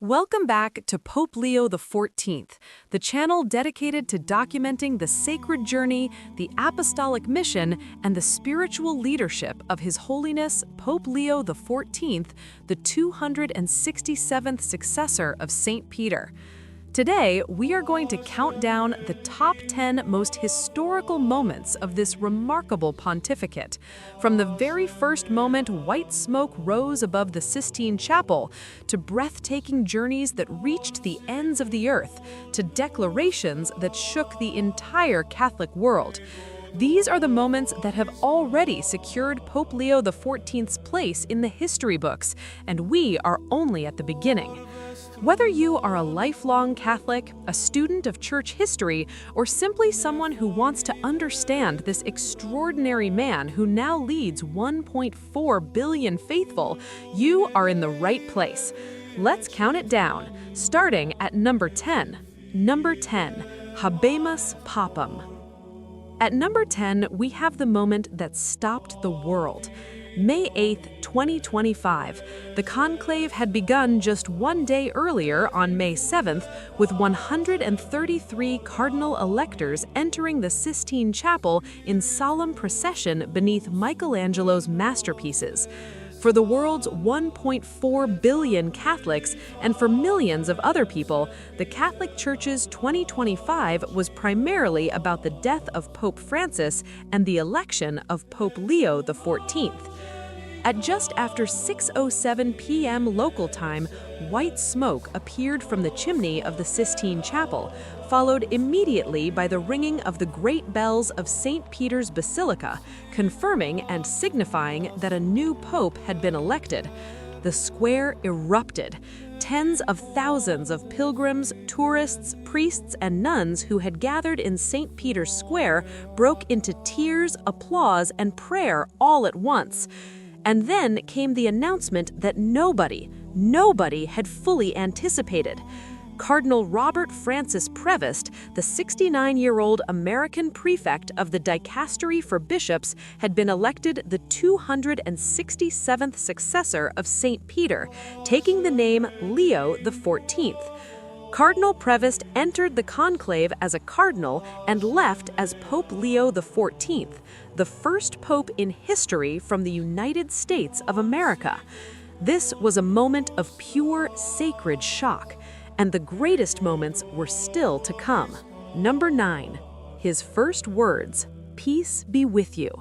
Welcome back to Pope Leo XIV, the channel dedicated to documenting the sacred journey, the apostolic mission, and the spiritual leadership of His Holiness Pope Leo XIV, the 267th successor of St. Peter. Today, we are going to count down the top 10 most historical moments of this remarkable pontificate. From the very first moment white smoke rose above the Sistine Chapel, to breathtaking journeys that reached the ends of the earth, to declarations that shook the entire Catholic world. These are the moments that have already secured Pope Leo XIV's place in the history books, and we are only at the beginning. Whether you are a lifelong Catholic, a student of church history, or simply someone who wants to understand this extraordinary man who now leads 1.4 billion faithful, you are in the right place. Let's count it down, starting at number 10. Number 10, Habemus Papam. At number 10, we have the moment that stopped the world. May 8, 2025, the conclave had begun just one day earlier on May 7th, with 133 cardinal electors entering the Sistine Chapel in solemn procession beneath Michelangelo's masterpieces. For the world's 1.4 billion Catholics and for millions of other people, the Catholic Church's 2025 was primarily about the death of Pope Francis and the election of Pope Leo XIV. At just after 6:07 p.m. local time, white smoke appeared from the chimney of the Sistine Chapel, followed immediately by the ringing of the great bells of St. Peter's Basilica, confirming and signifying that a new pope had been elected. The square erupted. Tens of thousands of pilgrims, tourists, priests, and nuns who had gathered in St. Peter's Square broke into tears, applause, and prayer all at once. And then came the announcement that nobody had fully anticipated. Cardinal Robert Francis Prevost, the 69-year-old American prefect of the Dicastery for Bishops, had been elected the 267th successor of St. Peter, taking the name Leo XIV. Cardinal Prevost entered the conclave as a cardinal and left as Pope Leo XIV, the first pope in history from the United States of America. This was a moment of pure sacred shock, and the greatest moments were still to come. Number 9, his first words, "Peace be with you."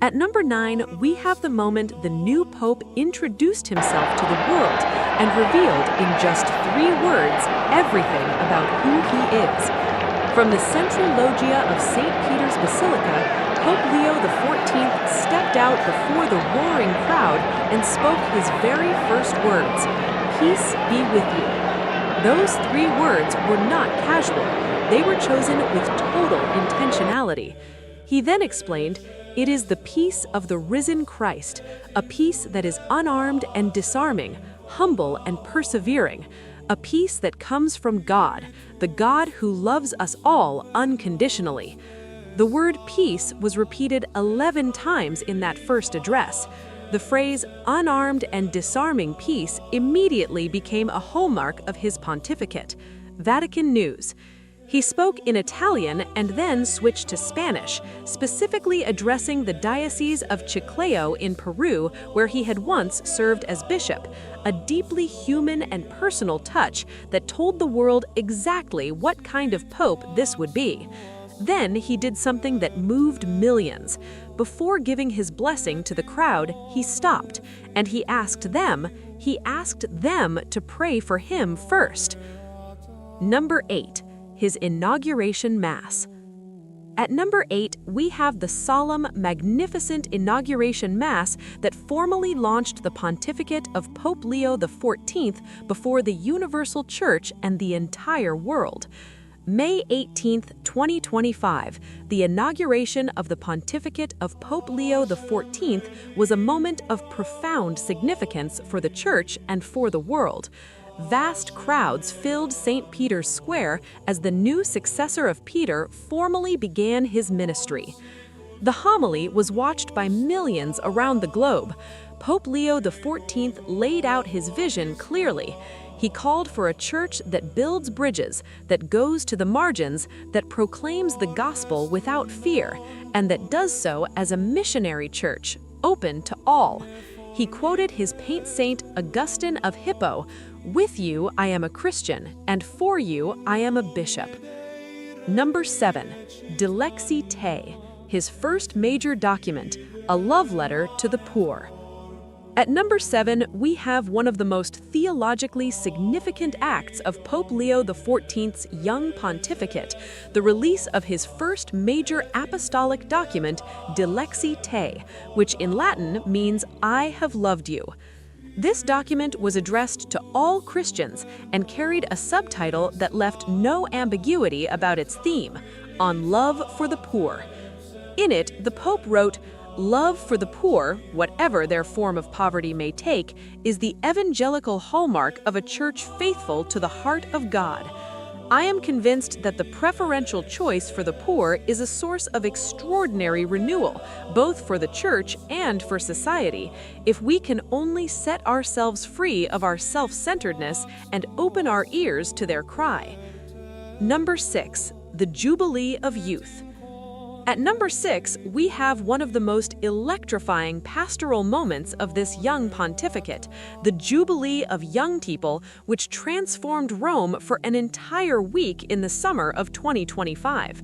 At number 9, we have the moment the new pope introduced himself to the world and revealed in just 3 words everything about who he is. From the central loggia of St. Peter's Basilica, Pope Leo XIV stepped out before the roaring crowd and spoke his very first words, "Peace be with you." Those 3 words were not casual. They were chosen with total intentionality. He then explained, "It is the peace of the risen Christ, a peace that is unarmed and disarming, humble and persevering, a peace that comes from God, the God who loves us all unconditionally." The word peace was repeated 11 times in that first address. The phrase unarmed and disarming peace immediately became a hallmark of his pontificate. Vatican News. He spoke in Italian and then switched to Spanish, specifically addressing the Diocese of Chiclayo in Peru, where he had once served as bishop, a deeply human and personal touch that told the world exactly what kind of pope this would be. Then he did something that moved millions. Before giving his blessing to the crowd, he stopped, and he asked them to pray for him first. Number 8. His inauguration Mass. At number 8, we have the solemn, magnificent inauguration Mass that formally launched the pontificate of Pope Leo XIV before the universal church and the entire world. May 18, 2025, the inauguration of the pontificate of Pope Leo XIV was a moment of profound significance for the church and for the world. Vast crowds filled St. Peter's Square as the new successor of Peter formally began his ministry. The homily was watched by millions around the globe. Pope Leo XIV laid out his vision clearly. He called for a church that builds bridges, that goes to the margins, that proclaims the gospel without fear, and that does so as a missionary church, open to all. He quoted his patron saint Augustine of Hippo, "With you I am a Christian, and for you I am a bishop." Number 7, De Lexi Te, his first major document, a love letter to the poor. At number 7, we have one of the most theologically significant acts of Pope Leo XIV's young pontificate, the release of his first major apostolic document, De Lexi Te, which in Latin means "I have loved you." This document was addressed to all Christians and carried a subtitle that left no ambiguity about its theme, on love for the poor. In it, the Pope wrote, "Love for the poor, whatever their form of poverty may take, is the evangelical hallmark of a church faithful to the heart of God. I am convinced that the preferential choice for the poor is a source of extraordinary renewal, both for the church and for society, if we can only set ourselves free of our self-centeredness and open our ears to their cry." Number 6, the Jubilee of Youth. At number 6, we have one of the most electrifying pastoral moments of this young pontificate, the Jubilee of Young People, which transformed Rome for an entire week in the summer of 2025.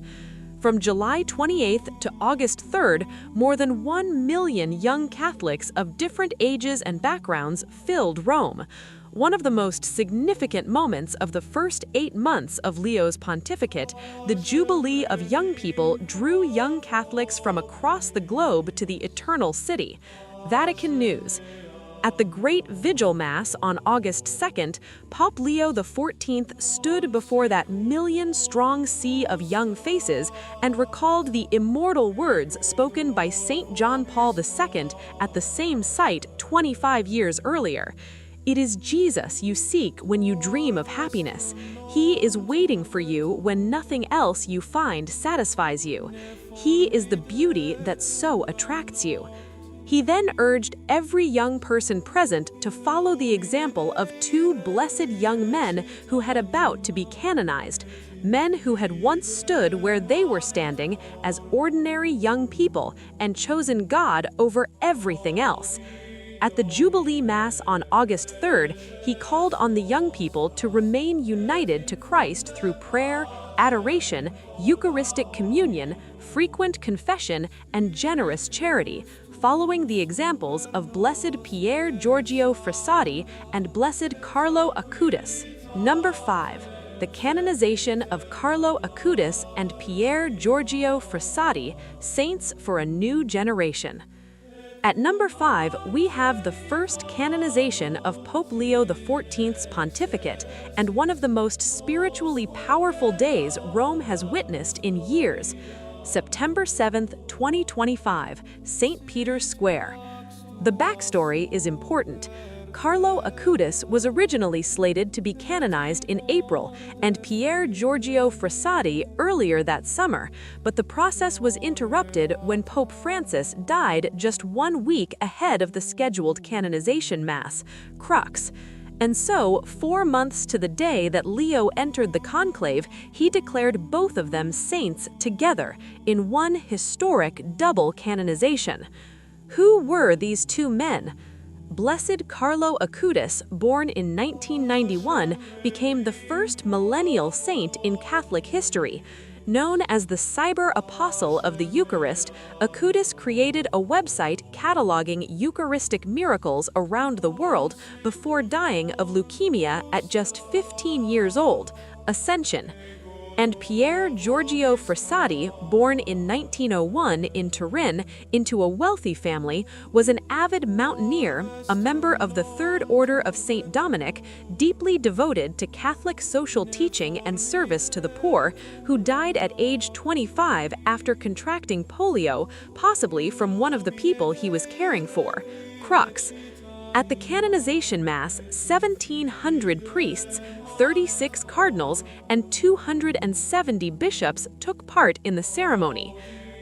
From July 28th to August 3rd, more than 1 million young Catholics of different ages and backgrounds filled Rome. One of the most significant moments of the first 8 months of Leo's pontificate, the Jubilee of Young People drew young Catholics from across the globe to the Eternal City. Vatican News. At the Great Vigil Mass on August 2nd, Pope Leo XIV stood before that million-strong sea of young faces and recalled the immortal words spoken by St. John Paul II at the same site 25 years earlier. "It is Jesus you seek when you dream of happiness. He is waiting for you when nothing else you find satisfies you. He is the beauty that so attracts you." He then urged every young person present to follow the example of 2 blessed young men who had about to be canonized, men who had once stood where they were standing as ordinary young people and chosen God over everything else. At the Jubilee Mass on August 3rd, he called on the young people to remain united to Christ through prayer, adoration, Eucharistic communion, frequent confession, and generous charity, following the examples of Blessed Pier Giorgio Frassati and Blessed Carlo Acutis. Number 5. The canonization of Carlo Acutis and Pier Giorgio Frassati, saints for a new generation. At number 5, we have the first canonization of Pope Leo XIV's pontificate and one of the most spiritually powerful days Rome has witnessed in years. September 7th, 2025, St. Peter's Square. The backstory is important. Carlo Acutis was originally slated to be canonized in April and Pier Giorgio Frassati earlier that summer, but the process was interrupted when Pope Francis died just 1 week ahead of the scheduled canonization mass, Crux. And so, 4 months to the day that Leo entered the conclave, he declared both of them saints together in one historic double canonization. Who were these 2 men? Blessed Carlo Acutis, born in 1991, became the first millennial saint in Catholic history. Known as the Cyber Apostle of the Eucharist, Acutis created a website cataloging Eucharistic miracles around the world before dying of leukemia at just 15 years old, Ascension. And Pier Giorgio Frassati, born in 1901 in Turin into a wealthy family, was an avid mountaineer, a member of the Third Order of St. Dominic, deeply devoted to Catholic social teaching and service to the poor, who died at age 25 after contracting polio, possibly from one of the people he was caring for, Crux. At the canonization mass, 1,700 priests, 36 cardinals, and 270 bishops took part in the ceremony.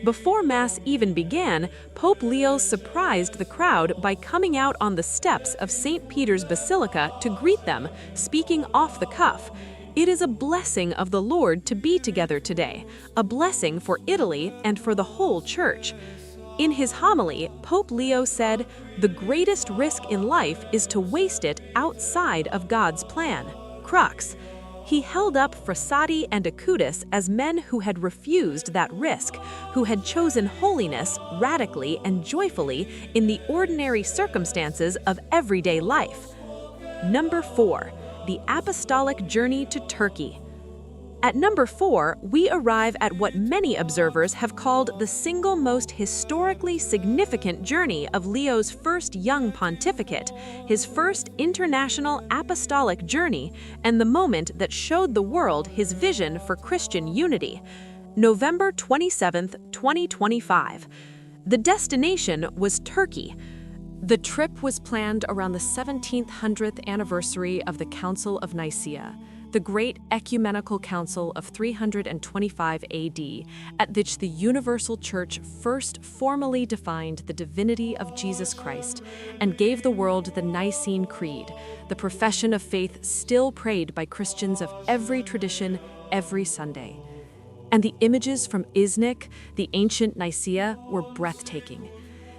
Before Mass even began, Pope Leo surprised the crowd by coming out on the steps of St. Peter's Basilica to greet them, speaking off the cuff. "It is a blessing of the Lord to be together today, a blessing for Italy and for the whole Church." In his homily, Pope Leo said, "The greatest risk in life is to waste it outside of God's plan." Crux. He held up Frassati and Acutis as men who had refused that risk, who had chosen holiness radically and joyfully in the ordinary circumstances of everyday life. Number 4. The Apostolic Journey to Turkey. At number 4, we arrive at what many observers have called the single most historically significant journey of Leo's first young pontificate, his first international apostolic journey, and the moment that showed the world his vision for Christian unity. November 27, 2025. The destination was Turkey. The trip was planned around the 1700th anniversary of the Council of Nicaea, the great ecumenical council of 325 AD, at which the Universal Church first formally defined the divinity of Jesus Christ and gave the world the Nicene Creed, the profession of faith still prayed by Christians of every tradition every Sunday. And the images from Iznik, the ancient Nicaea, were breathtaking.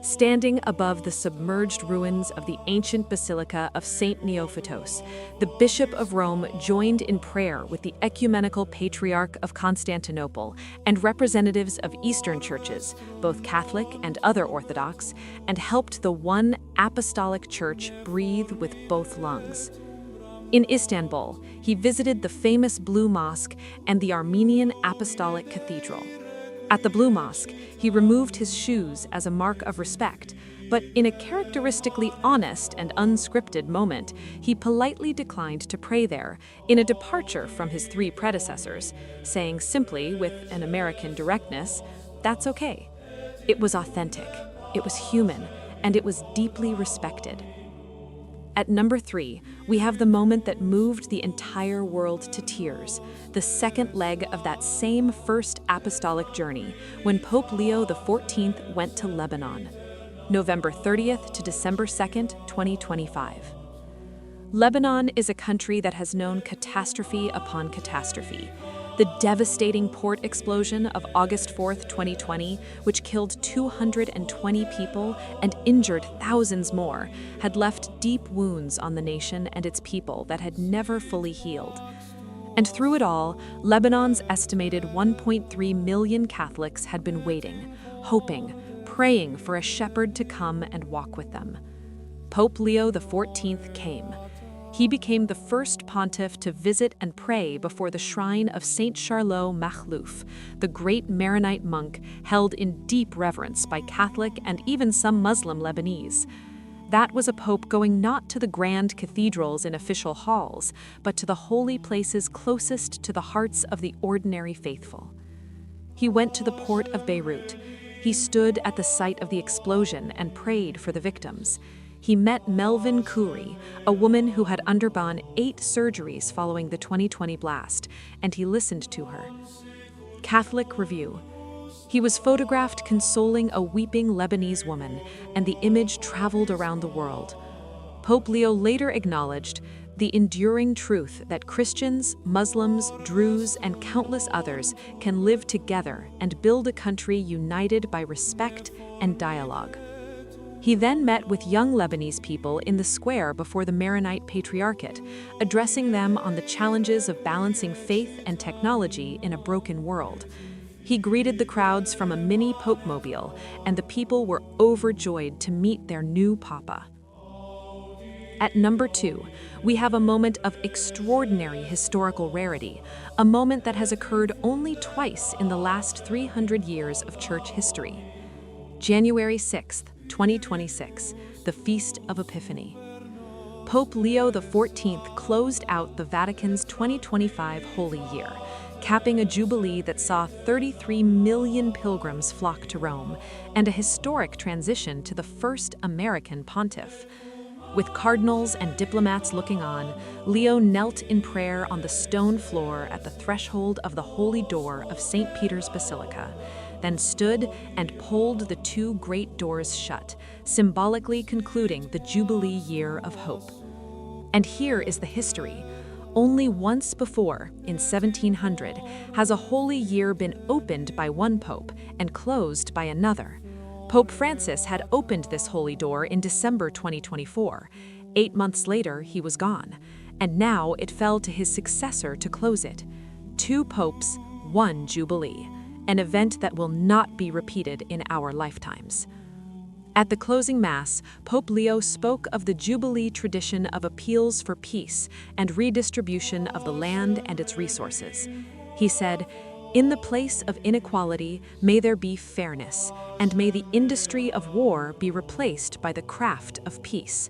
Standing above the submerged ruins of the ancient Basilica of St. Neophytos, the Bishop of Rome joined in prayer with the Ecumenical Patriarch of Constantinople and representatives of Eastern churches, both Catholic and other Orthodox, and helped the one apostolic church breathe with both lungs. In Istanbul, he visited the famous Blue Mosque and the Armenian Apostolic Cathedral. At the Blue Mosque, he removed his shoes as a mark of respect, but in a characteristically honest and unscripted moment, he politely declined to pray there, in a departure from his 3 predecessors, saying simply, with an American directness, "That's okay." It was authentic, it was human, and it was deeply respected. At number 3, we have the moment that moved the entire world to tears, the second leg of that same first apostolic journey, when Pope Leo XIV went to Lebanon. November 30th to December 2nd, 2025. Lebanon is a country that has known catastrophe upon catastrophe. The devastating port explosion of August 4th, 2020, which killed 220 people and injured thousands more, had left deep wounds on the nation and its people that had never fully healed. And through it all, Lebanon's estimated 1.3 million Catholics had been waiting, hoping, praying for a shepherd to come and walk with them. Pope Leo XIV came. He became the first pontiff to visit and pray before the shrine of Saint Charlot Makhlouf, the great Maronite monk held in deep reverence by Catholic and even some Muslim Lebanese. That was a pope going not to the grand cathedrals in official halls, but to the holy places closest to the hearts of the ordinary faithful. He went to the port of Beirut. He stood at the site of the explosion and prayed for the victims. He met Melvin Coury, a woman who had undergone 8 surgeries following the 2020 blast, and he listened to her. Catholic Review. He was photographed consoling a weeping Lebanese woman, and the image traveled around the world. Pope Leo later acknowledged the enduring truth that Christians, Muslims, Druze, and countless others can live together and build a country united by respect and dialogue. He then met with young Lebanese people in the square before the Maronite Patriarchate, addressing them on the challenges of balancing faith and technology in a broken world. He greeted the crowds from a mini Pope-mobile, and the people were overjoyed to meet their new Papa. At number 2, we have a moment of extraordinary historical rarity, a moment that has occurred only twice in the last 300 years of church history. January 6th, 2026, the Feast of Epiphany. Pope Leo XIV closed out the Vatican's 2025 Holy Year, capping a jubilee that saw 33 million pilgrims flock to Rome, and a historic transition to the first American pontiff. With cardinals and diplomats looking on, Leo knelt in prayer on the stone floor at the threshold of the holy door of St. Peter's Basilica. then stood and pulled the two great doors shut, symbolically concluding the Jubilee Year of Hope. And here is the history. Only once before, in 1700, has a holy year been opened by one pope and closed by another. Pope Francis had opened this holy door in December 2024. 8 months later, he was gone, and now it fell to his successor to close it. 2 popes, 1 jubilee, an event that will not be repeated in our lifetimes. At the closing Mass, Pope Leo spoke of the Jubilee tradition of appeals for peace and redistribution of the land and its resources. He said, "In the place of inequality, may there be fairness, and may the industry of war be replaced by the craft of peace."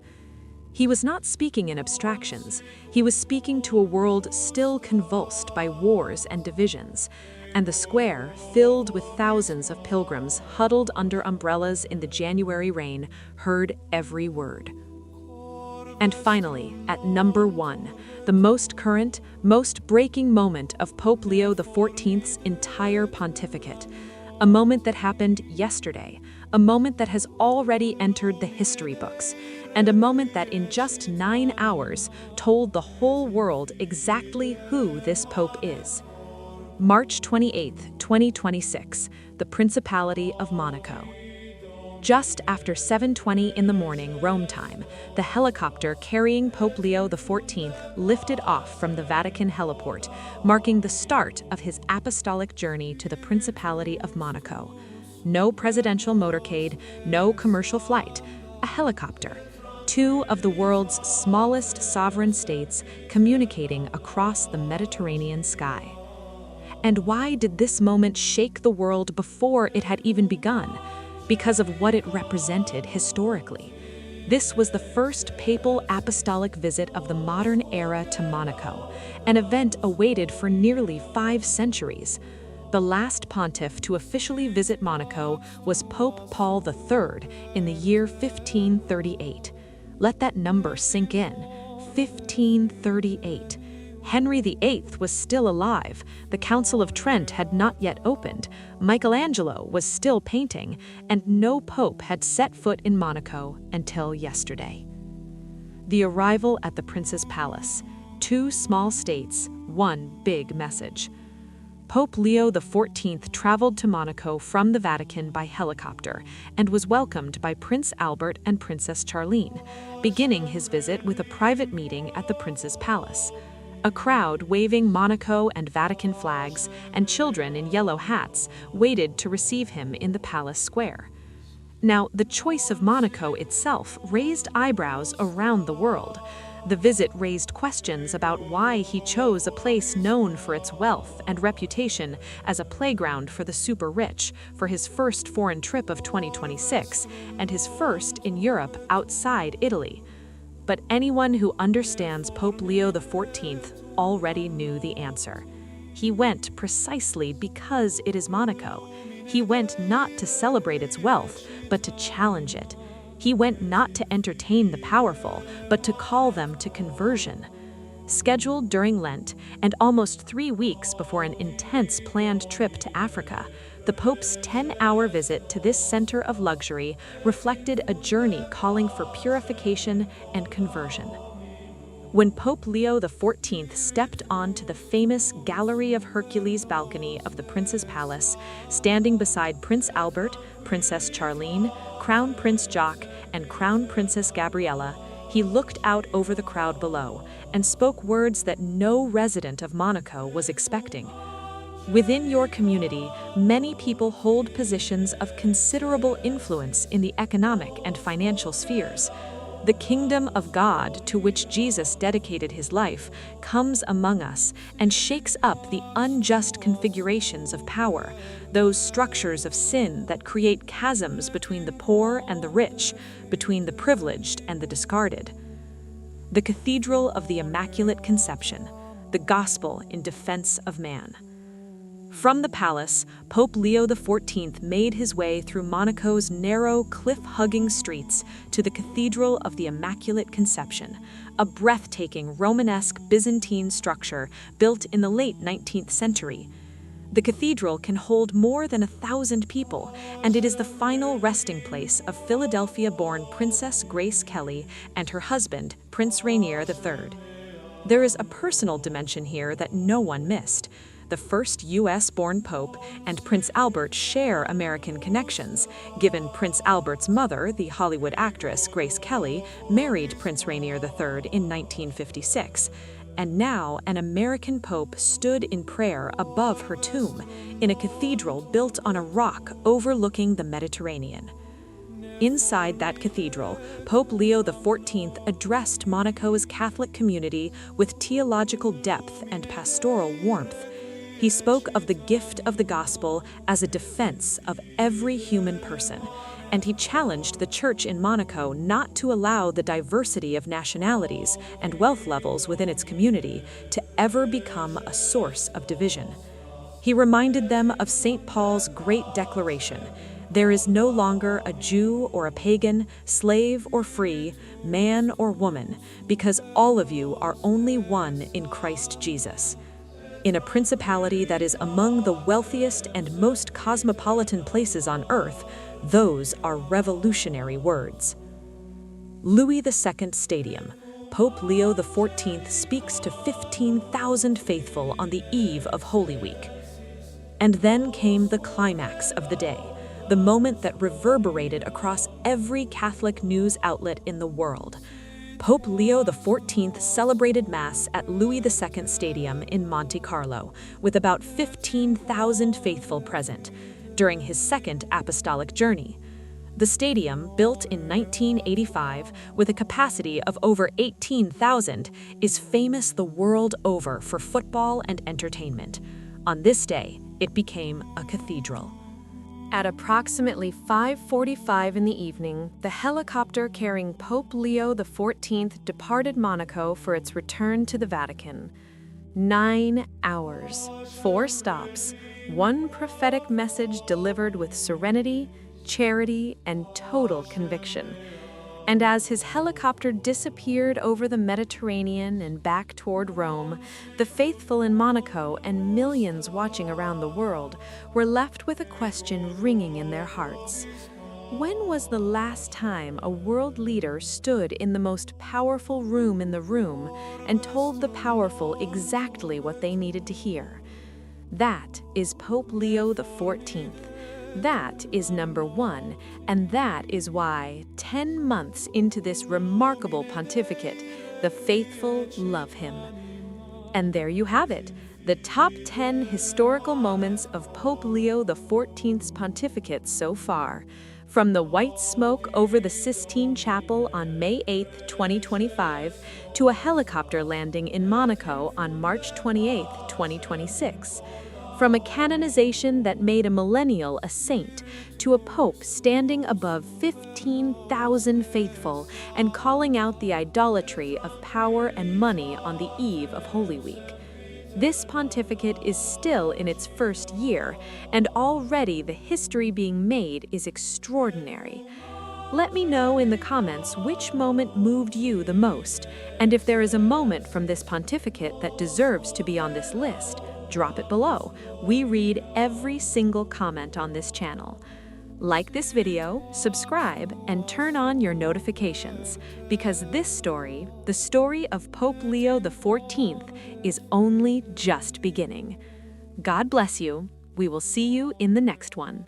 He was not speaking in abstractions. He was speaking to a world still convulsed by wars and divisions, and the square, filled with thousands of pilgrims huddled under umbrellas in the January rain, heard every word. And finally, at number 1, the most current, most breaking moment of Pope Leo XIV's entire pontificate. A moment that happened yesterday, a moment that has already entered the history books, and a moment that in just 9 hours told the whole world exactly who this pope is. March 28, 2026, the Principality of Monaco. Just after 7:20 in the morning Rome time, the helicopter carrying Pope Leo XIV lifted off from the Vatican heliport, marking the start of his apostolic journey to the Principality of Monaco. No presidential motorcade, no commercial flight, a helicopter. 2 of the world's smallest sovereign states communicating across the Mediterranean sky. And why did this moment shake the world before it had even begun? Because of what it represented historically. This was the first papal apostolic visit of the modern era to Monaco, an event awaited for nearly 5 centuries. The last pontiff to officially visit Monaco was Pope Paul III in the year 1538. Let that number sink in. 1538. Henry VIII was still alive, the Council of Trent had not yet opened, Michelangelo was still painting, and no pope had set foot in Monaco until yesterday. The arrival at the Prince's Palace. 2 small states, 1 big message. Pope Leo XIV traveled to Monaco from the Vatican by helicopter and was welcomed by Prince Albert and Princess Charlene, beginning his visit with a private meeting at the Prince's Palace. A crowd waving Monaco and Vatican flags and children in yellow hats waited to receive him in the palace square. Now, the choice of Monaco itself raised eyebrows around the world. The visit raised questions about why he chose a place known for its wealth and reputation as a playground for the super-rich for his first foreign trip of 2026 and his first in Europe outside Italy. But anyone who understands Pope Leo XIV already knew the answer. He went precisely because it is Monaco. He went not to celebrate its wealth, but to challenge it. He went not to entertain the powerful, but to call them to conversion. Scheduled during Lent and almost 3 weeks before an intense planned trip to Africa, the Pope's 10-hour visit to this center of luxury reflected a journey calling for purification and conversion. When Pope Leo XIV stepped onto the famous Gallery of Hercules balcony of the Prince's Palace, standing beside Prince Albert, Princess Charlene, Crown Prince Jacques, and Crown Princess Gabriella, he looked out over the crowd below and spoke words that no resident of Monaco was expecting. Within your community, many people hold positions of considerable influence in the economic and financial spheres. The kingdom of God, to which Jesus dedicated his life, comes among us and shakes up the unjust configurations of power, those structures of sin that create chasms between the poor and the rich, between the privileged and the discarded. The Cathedral of the Immaculate Conception, the gospel in defense of man. From the palace, Pope Leo XIV made his way through Monaco's narrow, cliff-hugging streets to the Cathedral of the Immaculate Conception, a breathtaking Romanesque Byzantine structure built in the late 19th century. The cathedral can hold more than 1,000 people, and it is the final resting place of Philadelphia-born Princess Grace Kelly and her husband, Prince Rainier III. There is a personal dimension here that no one missed. The first U.S.-born pope and Prince Albert share American connections, given Prince Albert's mother, the Hollywood actress Grace Kelly, married Prince Rainier III in 1956. And now an American pope stood in prayer above her tomb, in a cathedral built on a rock overlooking the Mediterranean. Inside that cathedral, Pope Leo XIV addressed Monaco's Catholic community with theological depth and pastoral warmth. He spoke of the gift of the gospel as a defense of every human person, and he challenged the church in Monaco not to allow the diversity of nationalities and wealth levels within its community to ever become a source of division. He reminded them of St. Paul's great declaration: "There is no longer a Jew or a pagan, slave or free, man or woman, because all of you are only one in Christ Jesus." In a principality that is among the wealthiest and most cosmopolitan places on earth, those are revolutionary words. Louis II Stadium. Pope Leo XIV speaks to 15,000 faithful on the eve of Holy Week. And then came the climax of the day, the moment that reverberated across every Catholic news outlet in the world. Pope Leo XIV celebrated Mass at Louis II Stadium in Monte Carlo, with about 15,000 faithful present, during his second apostolic journey. The stadium, built in 1985 with a capacity of over 18,000, is famous the world over for football and entertainment. On this day, it became a cathedral. At approximately 5:45 in the evening, the helicopter carrying Pope Leo XIV departed Monaco for its return to the Vatican. 9 hours, 4 stops, one prophetic message delivered with serenity, charity, and total conviction. And as his helicopter disappeared over the Mediterranean and back toward Rome, the faithful in Monaco and millions watching around the world were left with a question ringing in their hearts. When was the last time a world leader stood in the most powerful room in the room and told the powerful exactly what they needed to hear? That is Pope Leo XIV. That is number one, and that is why, 10 months into this remarkable pontificate, the faithful love him. And there you have it, the top 10 historical moments of Pope Leo XIV's pontificate so far. From the white smoke over the Sistine Chapel on May 8, 2025, to a helicopter landing in Monaco on March 28, 2026. From a canonization that made a millennial a saint, to a pope standing above 15,000 faithful and calling out the idolatry of power and money on the eve of Holy Week. This pontificate is still in its first year, and already the history being made is extraordinary. Let me know in the comments which moment moved you the most, and if there is a moment from this pontificate that deserves to be on this list, drop it below. We read every single comment on this channel. Like this video, subscribe, and turn on your notifications, because this story, the story of Pope Leo XIV, is only just beginning. God bless you. We will see you in the next one.